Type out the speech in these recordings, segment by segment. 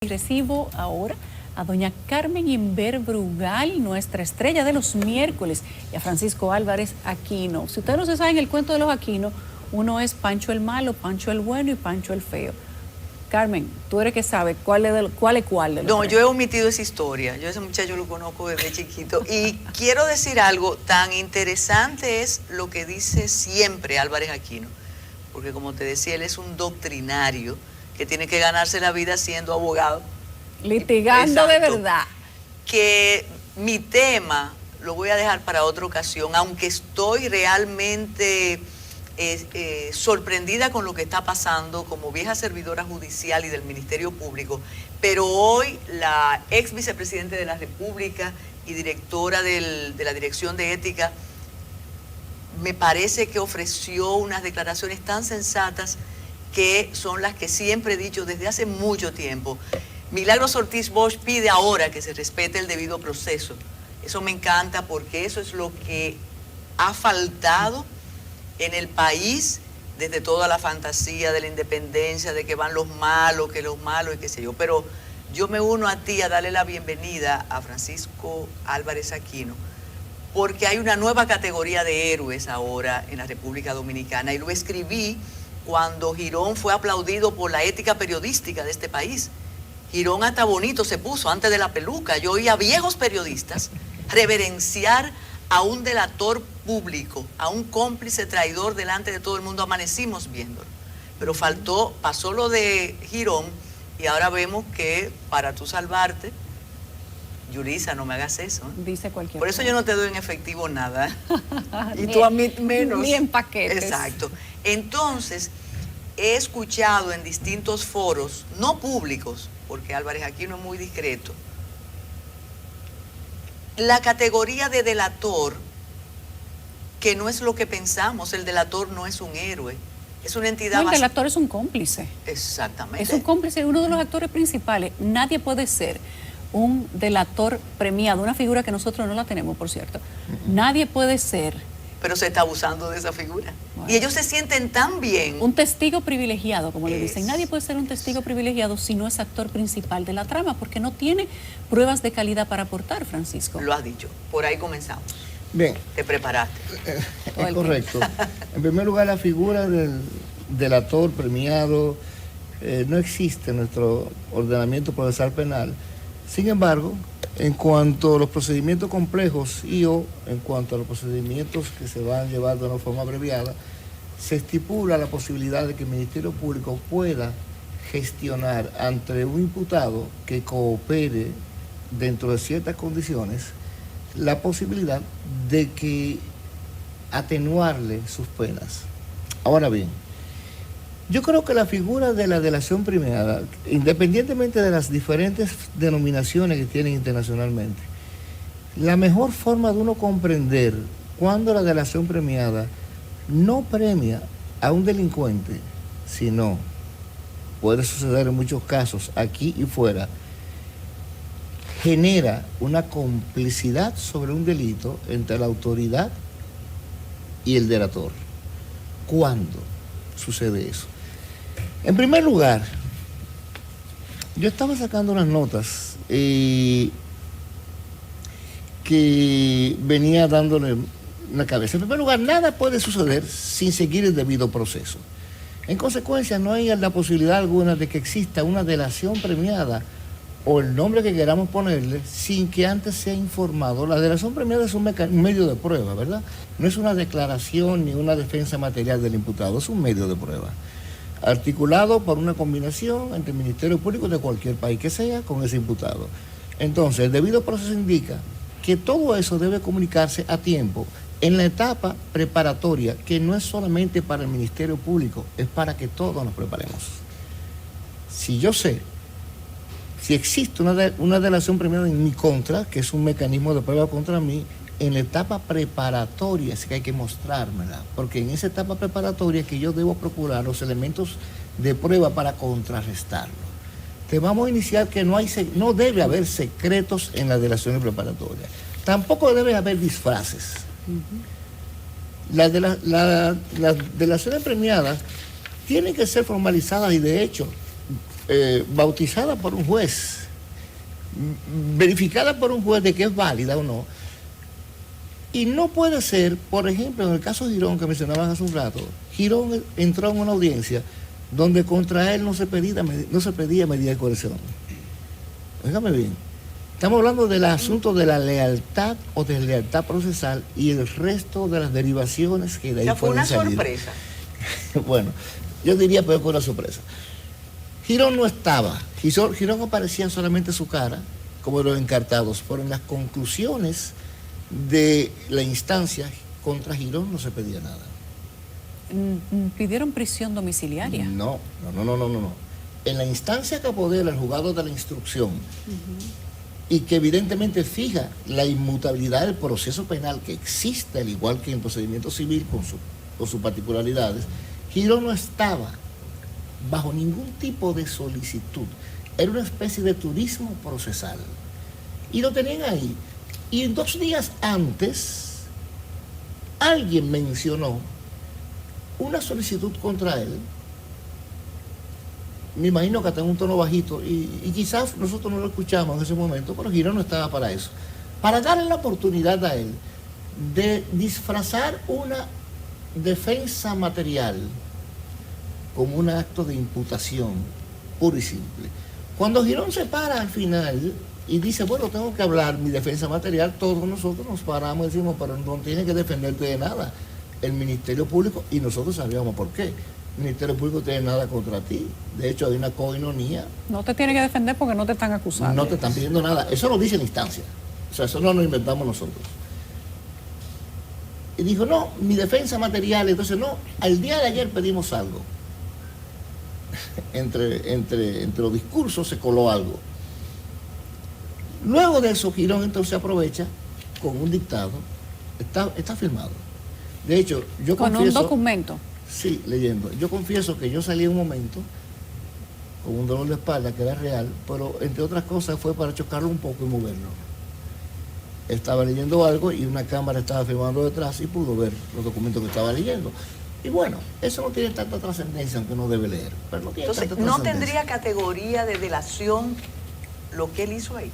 Y recibo ahora a doña Carmen Inver Brugal, nuestra estrella de los miércoles, y a Francisco Álvarez Aquino. Si ustedes no se saben el cuento de los Aquino, uno es Pancho el malo, Pancho el bueno y Pancho el feo. Carmen, tú eres que sabe cuál es cuál de los No, tres. yo he omitido esa historia. Yo a ese muchacho lo conozco desde chiquito. Y quiero decir algo, tan interesante es lo que dice siempre Álvarez Aquino. Porque como te decía, él es un doctrinario que tiene que ganarse la vida siendo abogado. Litigando de Exacto. verdad. Que mi tema lo voy a dejar para otra ocasión, aunque estoy realmente sorprendida con lo que está pasando como vieja servidora judicial y del Ministerio Público, pero hoy la ex vicepresidente de la República y directora de la Dirección de Ética me parece que ofreció unas declaraciones tan sensatas que son las que siempre he dicho desde hace mucho tiempo. Milagros Ortiz Bosch pide ahora que se respete el debido proceso. Eso me encanta porque eso es lo que ha faltado en el país desde toda la fantasía de la independencia, de que van los malos y qué sé yo. Pero yo me uno a ti a darle la bienvenida a Francisco Álvarez Aquino, porque hay una nueva categoría de héroes ahora en la República Dominicana, y lo escribí cuando Girón fue aplaudido por la ética periodística de este país. Girón hasta bonito se puso antes de la peluca. Yo oí a viejos periodistas reverenciar a un delator público, a un cómplice traidor delante de todo el mundo. Amanecimos viéndolo. Pero pasó lo de Girón, y ahora vemos que para tú salvarte, Yulisa, no me hagas eso, ¿eh? Dice cualquier Por eso cosa. yo no te doy en efectivo nada. Y tú a mí menos. Ni en paquetes. Exacto. Entonces, he escuchado en distintos foros, no públicos, porque Álvarez Aquino es muy discreto, la categoría de delator, que no es lo que pensamos. El delator no es un héroe, es una entidad No, el más... delator es un cómplice. Exactamente. Es un cómplice, uno de los actores principales. Nadie puede ser un delator premiado, una figura que nosotros no la tenemos, por cierto. Nadie puede ser Pero se está abusando de esa figura. Bueno. Y ellos se sienten tan bien. un testigo privilegiado, como le dicen. Es. Nadie puede ser un testigo privilegiado si no es actor principal de la trama, porque no tiene pruebas de calidad para aportar, Francisco. Lo has dicho. Por ahí comenzamos. Bien, Te preparaste. es correcto. En primer lugar, la figura del delator premiado no existe en nuestro ordenamiento procesal penal. Sin embargo, en cuanto a los procedimientos complejos o en cuanto a los procedimientos que se van a llevar de una forma abreviada, se estipula la posibilidad de que el Ministerio Público pueda gestionar ante un imputado que coopere dentro de ciertas condiciones la posibilidad de que atenuarle sus penas. Ahora bien, yo creo que la figura de la delación premiada, independientemente de las diferentes denominaciones que tienen internacionalmente, la mejor forma de uno comprender cuando la delación premiada no premia a un delincuente, sino, puede suceder en muchos casos aquí y fuera, genera una complicidad sobre un delito entre la autoridad y el delator. ¿Cuándo sucede eso? En primer lugar, yo estaba sacando unas notas que venía dándole una cabeza. En primer lugar, nada puede suceder sin seguir el debido proceso. En consecuencia, no hay la posibilidad alguna de que exista una delación premiada o el nombre que queramos ponerle sin que antes sea informado. La delación premiada es un medio de prueba, ¿verdad? No es una declaración ni una defensa material del imputado, es un medio de prueba, articulado por una combinación entre el Ministerio Público de cualquier país que sea con ese imputado. Entonces, el debido proceso indica que todo eso debe comunicarse a tiempo en la etapa preparatoria, que no es solamente para el Ministerio Público, es para que todos nos preparemos. Si yo sé, si existe una delación premiada en mi contra, que es un mecanismo de prueba contra mí, en la etapa preparatoria es que hay que mostrármela, porque en esa etapa preparatoria es que yo debo procurar los elementos de prueba para contrarrestarlo. Te vamos a iniciar que no debe haber secretos en las delaciones preparatorias. Tampoco debe haber disfraces. Las delaciones premiadas tienen que ser formalizadas y de hecho bautizada por un juez, verificada por un juez de que es válida o no. Y no puede ser, por ejemplo, en el caso de Girón que mencionaban hace un rato, Girón entró en una audiencia donde contra él no se pedía medida de coerción. Óigame bien, estamos hablando del asunto de la lealtad o deslealtad procesal y el resto de las derivaciones que de ahí fue una pueden salir. sorpresa. Bueno, yo diría peor que una sorpresa. Girón no estaba, Girón aparecía solamente su cara, como los encartados, pero en las conclusiones de la instancia contra Girón no se pedía nada. ¿Pidieron prisión domiciliaria? No. En la instancia que apodera el juzgado de la instrucción y que evidentemente fija la inmutabilidad del proceso penal que existe, al igual que en el procedimiento civil con sus particularidades, Girón no estaba bajo ningún tipo de solicitud. Era una especie de turismo procesal. Y lo tenían ahí. Y 2 días antes, alguien mencionó una solicitud contra él. Me imagino que hasta en un tono bajito, y quizás nosotros no lo escuchamos en ese momento, pero Girón no estaba para eso. Para darle la oportunidad a él de disfrazar una defensa material como un acto de imputación puro y simple. Cuando Girón se para al final y dice, bueno, tengo que hablar mi defensa material, todos nosotros nos paramos y decimos, pero no tiene que defenderte de nada el Ministerio Público, y nosotros sabíamos por qué. El Ministerio Público no tiene nada contra ti. De hecho, hay una coinonía. No te tiene que defender porque no te están acusando. No te están pidiendo nada. Eso lo dice la instancia. O sea, eso no lo inventamos nosotros. Y dijo, no, mi defensa material. Entonces, no, al día de ayer pedimos algo. entre los discursos se coló algo. Luego de eso, Girón entonces aprovecha con un dictado. Está firmado. De hecho, yo con confieso... un documento. Sí, leyendo. Yo confieso que yo salí un momento con un dolor de espalda que era real, pero entre otras cosas fue para chocarlo un poco y moverlo. Estaba leyendo algo y una cámara estaba filmando detrás y pudo ver los documentos que estaba leyendo. Y bueno, eso no tiene tanta trascendencia, aunque uno debe leer. Pero no tiene Entonces, tanta ¿no trascendencia. tendría categoría de delación lo que él hizo ahí?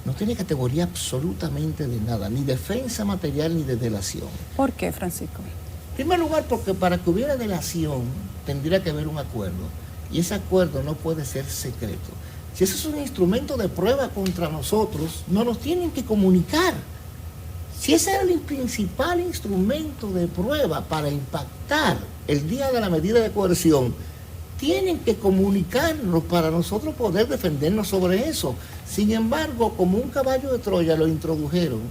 No tiene categoría absolutamente de nada, ni defensa material ni de delación. ¿Por qué, Francisco? En primer lugar, porque para que hubiera delación tendría que haber un acuerdo, y ese acuerdo no puede ser secreto. Si eso es un instrumento de prueba contra nosotros, no nos tienen que comunicar. Si ese era el principal instrumento de prueba para impactar el día de la medida de coerción, tienen que comunicarnos para nosotros poder defendernos sobre eso. Sin embargo, como un caballo de Troya lo introdujeron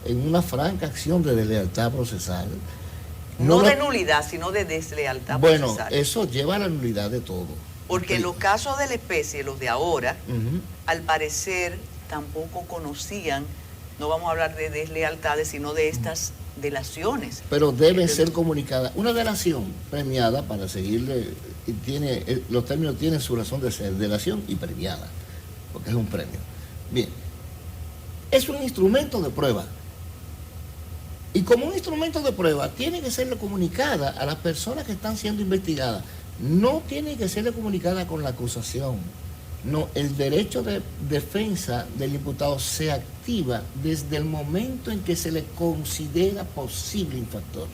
en una franca acción de deslealtad procesal. No de nulidad, sino de deslealtad bueno, procesal. eso lleva a la nulidad de todo. Porque en los casos de la especie, los de ahora, Uh-huh. al parecer tampoco conocían, no vamos a hablar de deslealtades, sino de estas delaciones. Pero deben ser comunicadas. Una delación premiada, para seguirle, y los términos tienen su razón de ser, delación y premiada, porque es un premio. Bien, es un instrumento de prueba. Y como un instrumento de prueba, tiene que serle comunicada a las personas que están siendo investigadas. No tiene que serle comunicada con la acusación. No, el derecho de defensa del imputado se activa desde el momento en que se le considera posible infractor.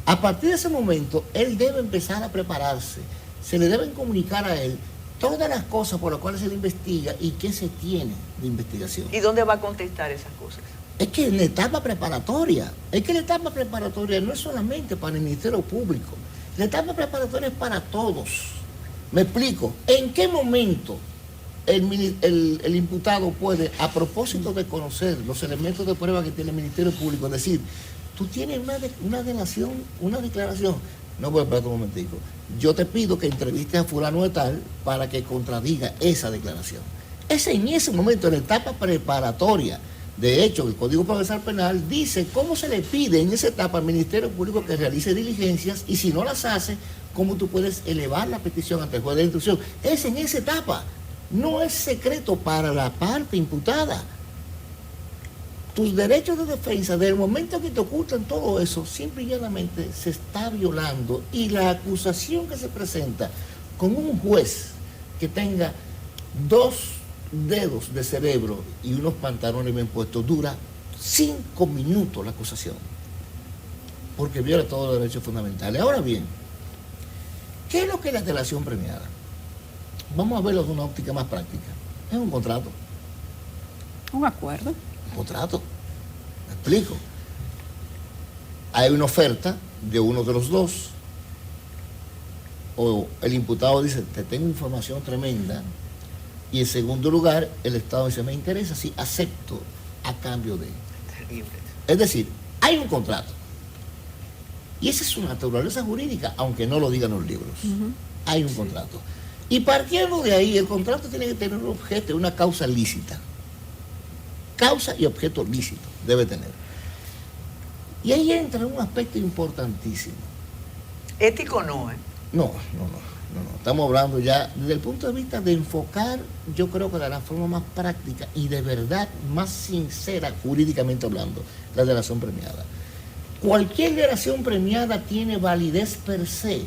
A partir de ese momento, él debe empezar a prepararse. Se le deben comunicar a él todas las cosas por las cuales se le investiga y qué se tiene de investigación. ¿Y dónde va a contestar esas cosas? Es que en la etapa preparatoria, no es solamente para el Ministerio Público, la etapa preparatoria es para todos. Me explico, ¿en qué momento el imputado puede, a propósito de conocer los elementos de prueba que tiene el Ministerio Público, decir, tú tienes una delación, una declaración? No, pues espérate un momentico, yo te pido que entrevistes a fulano de tal para que contradiga esa declaración. Es en ese momento, en la etapa preparatoria. De hecho, el Código Procesal Penal dice cómo se le pide en esa etapa al Ministerio Público que realice diligencias, y si no las hace, cómo tú puedes elevar la petición ante el juez de instrucción. Es en esa etapa, no es secreto para la parte imputada. Tus derechos de defensa, desde el momento que te ocultan todo eso, simple y llanamente se está violando, y la acusación que se presenta con un juez que tenga 2 dedos de cerebro y unos pantalones bien puestos, dura 5 minutos la acusación, porque viola todos los derechos fundamentales. Ahora bien, ¿qué es lo que es la delación premiada? Vamos a verlo de una óptica más práctica. Es un contrato. Un acuerdo. Un contrato. Me explico. Hay una oferta de uno de los dos, o el imputado dice, te tengo información tremenda, y en segundo lugar, el Estado dice, me interesa, sí, acepto a cambio de. Terrible. Es decir, hay un contrato. Y esa es su naturaleza jurídica, aunque no lo digan los libros. Hay un contrato. Y partiendo de ahí, el contrato tiene que tener un objeto, una causa lícita. Causa y objeto lícito debe tener. Y ahí entra un aspecto importantísimo. Ético no, ¿eh? No. Estamos hablando ya desde el punto de vista de enfocar, yo creo que de la forma más práctica y de verdad más sincera, jurídicamente hablando, la delación premiada. Cualquier delación premiada tiene validez per se,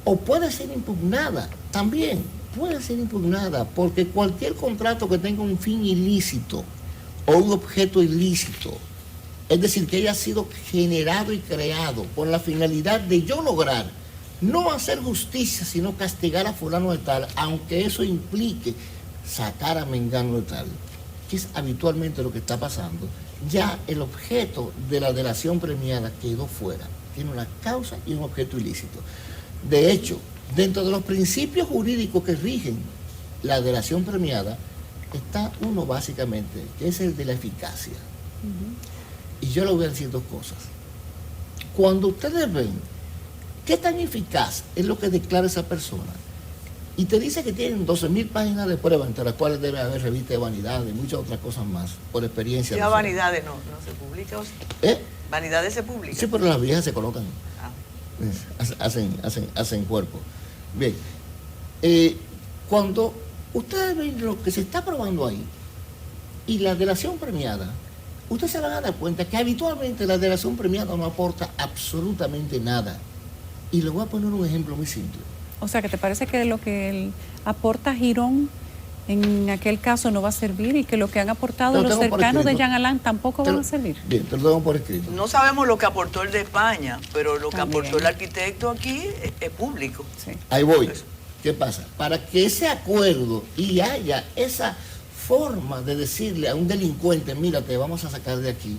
o puede ser impugnada también, puede ser impugnada, porque cualquier contrato que tenga un fin ilícito o un objeto ilícito, es decir, que haya sido generado y creado con la finalidad de yo lograr no hacer justicia, sino castigar a fulano de tal, aunque eso implique sacar a mengano de tal, que es habitualmente lo que está pasando, ya el objeto de la delación premiada quedó fuera. Tiene una causa y un objeto ilícito. De hecho, dentro de los principios jurídicos que rigen la delación premiada, está uno básicamente, que es el de la eficacia. Y yo le voy a decir 2 cosas. Cuando ustedes ven qué tan eficaz es lo que declara esa persona, y te dice que tienen 12.000 páginas de pruebas, entre las cuales debe haber revistas de vanidades y muchas otras cosas más, por experiencia. Ya vanidades no se publica, ¿o sí? Vanidades se publica. Sí, pero las viejas se colocan. Ah. Hacen cuerpo. Bien. Cuando ustedes ven lo que se está probando ahí y la delación premiada, ustedes se van a dar cuenta que habitualmente la delación premiada no aporta absolutamente nada. Y le voy a poner un ejemplo muy simple. O sea, que te parece que lo que él aporta Girón en aquel caso no va a servir, y que lo que han aportado los cercanos de Jean Alain tampoco van a servir. Bien, te lo tengo por escrito. No sabemos lo que aportó el de España, pero lo que También aportó el arquitecto aquí es público. Sí. Ahí voy. ¿Qué pasa? Para que ese acuerdo y haya esa forma de decirle a un delincuente, mira, te vamos a sacar de aquí,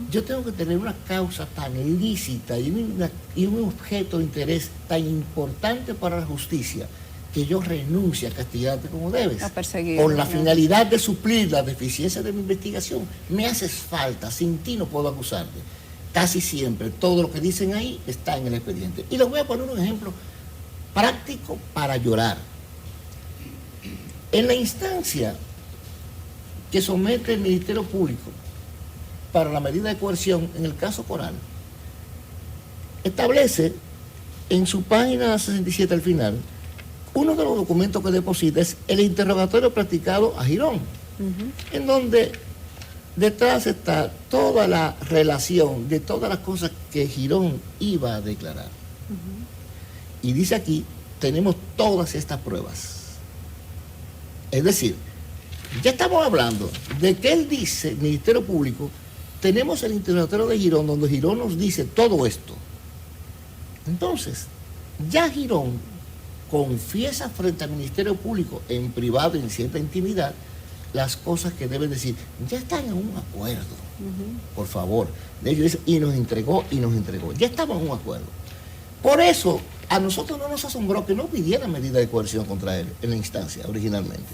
yo tengo que tener una causa tan ilícita y un objeto de interés tan importante para la justicia, que yo renuncie a castigarte como debes. A perseguir. Con la finalidad de suplir la deficiencia de mi investigación. Me haces falta, sin ti no puedo acusarte. Casi siempre todo lo que dicen ahí está en el expediente. Y les voy a poner un ejemplo práctico para llorar. En la instancia que somete el Ministerio Público para la medida de coerción en el caso Coral, establece en su página 67 al final, uno de los documentos que deposita es el interrogatorio practicado a Girón, en donde detrás está toda la relación de todas las cosas que Girón iba a declarar. Y dice aquí, tenemos todas estas pruebas. Es decir, ya estamos hablando de que él dice, el Ministerio Público, tenemos el interrogatorio de Girón, donde Girón nos dice todo esto. Entonces, ya Girón confiesa frente al Ministerio Público, en privado y en cierta intimidad, las cosas que deben decir. Ya están en un acuerdo, por favor. De hecho, dice, y nos entregó. Ya estamos en un acuerdo. Por eso, a nosotros no nos asombró que no pidieran medida de coerción contra él en la instancia originalmente,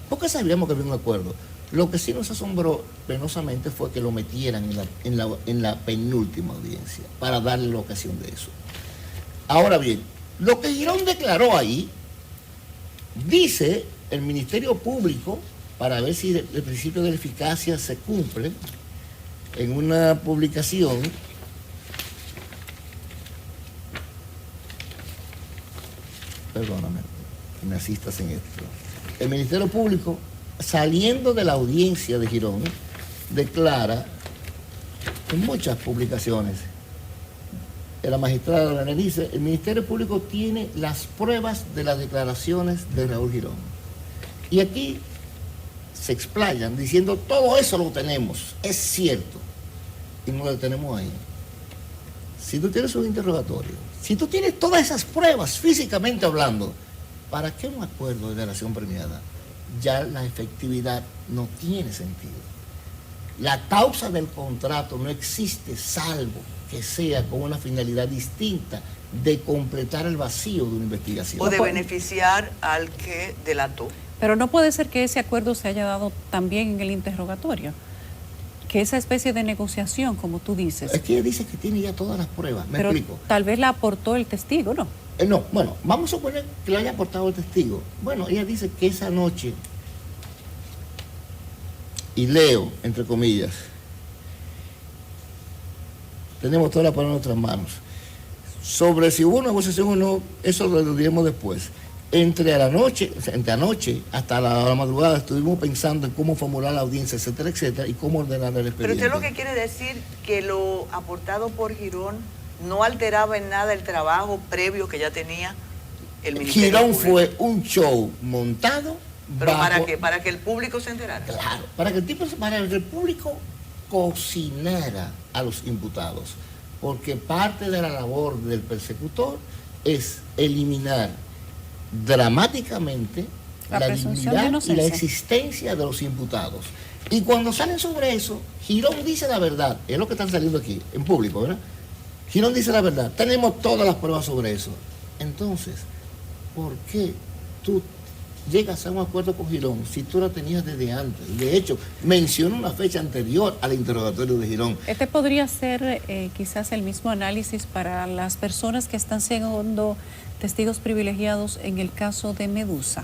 porque sabíamos que había un acuerdo. Lo que sí nos asombró penosamente fue que lo metieran en la penúltima audiencia para darle la ocasión de eso. Ahora bien, lo que Girón declaró ahí, dice el Ministerio Público, para ver si el principio de la eficacia se cumple, en una publicación, perdóname, que me asistas en esto. El Ministerio Público, saliendo de la audiencia de Girón, declara en muchas publicaciones, la magistrada dice, el Ministerio Público tiene las pruebas de las declaraciones de Raúl Girón. Y aquí se explayan diciendo todo eso lo tenemos, es cierto, y no lo tenemos ahí. Si tú tienes un interrogatorio, si tú tienes todas esas pruebas físicamente hablando, ¿para qué un acuerdo de delación premiada? Ya la efectividad no tiene sentido. La causa del contrato no existe salvo que sea con una finalidad distinta de completar el vacío de una investigación. O de beneficiar al que delató. Pero no puede ser que ese acuerdo se haya dado también en el interrogatorio, que esa especie de negociación, como tú dices. Es que ella dice que tiene ya todas las pruebas, me pero explico. tal vez la aportó el testigo, ¿no? No, bueno, vamos a suponer que lo haya aportado el testigo. Bueno, ella dice que esa noche, y leo, entre comillas, tenemos toda la prueba en nuestras manos. Sobre si hubo una negociación o no, eso lo diremos después. Entre anoche hasta la madrugada estuvimos pensando en cómo formular la audiencia, etcétera, etcétera, y cómo ordenar el expediente. Pero usted lo que quiere decir que lo aportado por Girón no alteraba en nada el trabajo previo que ya tenía el Ministerio Girón Público. fue un show montado. ¿Pero bajo, para qué? Para que el público se enterara. Claro, para que el público cocinara a los imputados, porque parte de la labor del persecutor es eliminar dramáticamente La la presunción de dignidad y inocencia. la existencia de los imputados. Y cuando salen sobre eso, Girón dice la verdad, es lo que están saliendo aquí, en público, ¿verdad? Girón dice la verdad, tenemos todas las pruebas sobre eso. Entonces, ¿por qué tú llegas a un acuerdo con Girón si tú la tenías desde antes? De hecho, menciona una fecha anterior al interrogatorio de Girón. Este podría ser quizás el mismo análisis para las personas que están siendo testigos privilegiados en el caso de Medusa.